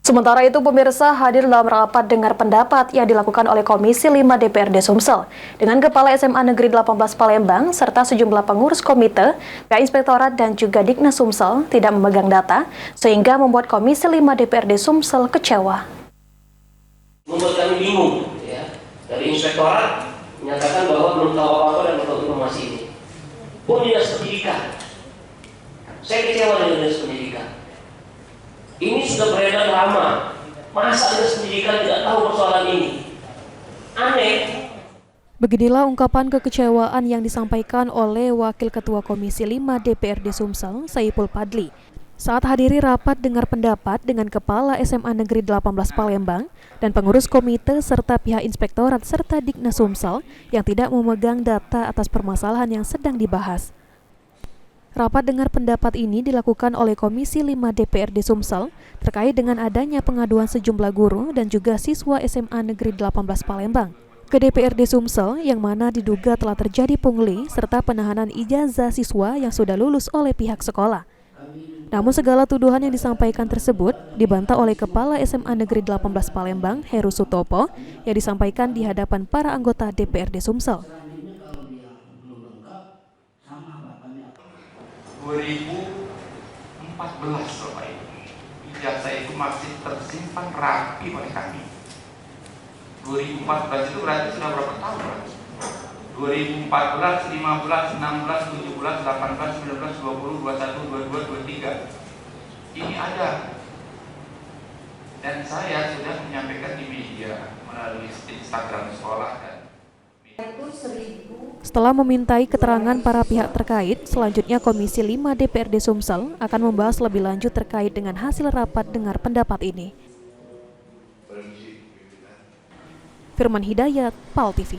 Sementara itu, pemirsa hadir dalam rapat dengar pendapat yang dilakukan oleh Komisi 5 DPRD Sumsel dengan Kepala SMA Negeri 18 Palembang serta sejumlah pengurus komite, pihak inspektorat dan juga Diknas Sumsel tidak memegang data sehingga membuat Komisi 5 DPRD Sumsel kecewa. Membuat kami bingung, ya. Dari inspektorat menyatakan bahwa belum tahu apa-apa dan belum tahu informasi ini. Dinas pendidikan, saya kecewa dengan dinas pendidikan. Ini sudah beredar lama. Masa dinas pendidikan tidak tahu persoalan ini? Aneh. Beginilah ungkapan kekecewaan yang disampaikan oleh Wakil Ketua Komisi 5 DPRD Sumsel, Saipul Padli, saat hadiri rapat dengar pendapat dengan Kepala SMA Negeri 18 Palembang dan pengurus komite serta pihak inspektorat serta Diknas Sumsel yang tidak memegang data atas permasalahan yang sedang dibahas. Rapat dengar pendapat ini dilakukan oleh Komisi 5 DPRD Sumsel terkait dengan adanya pengaduan sejumlah guru dan juga siswa SMA Negeri 18 Palembang ke DPRD Sumsel yang mana diduga telah terjadi pungli serta penahanan ijazah siswa yang sudah lulus oleh pihak sekolah. Namun segala tuduhan yang disampaikan tersebut dibantah oleh Kepala SMA Negeri 18 Palembang, Heru Sutopo, yang disampaikan di hadapan para anggota DPRD Sumsel. 2014 Bapak Ibu, ijazah itu masih tersimpan rapi oleh kami. 2014 itu berarti sudah berapa tahun? 2014, 15, 16, 17, 18, 19, 20, 21, 22, 23 ini ada. Dan saya sudah menyampaikan di media melalui Instagram sekolah dan setelah memintai keterangan para pihak terkait, selanjutnya Komisi 5 DPRD Sumsel akan membahas lebih lanjut terkait dengan hasil rapat dengar pendapat ini. Firman Hidayat, PAL TV.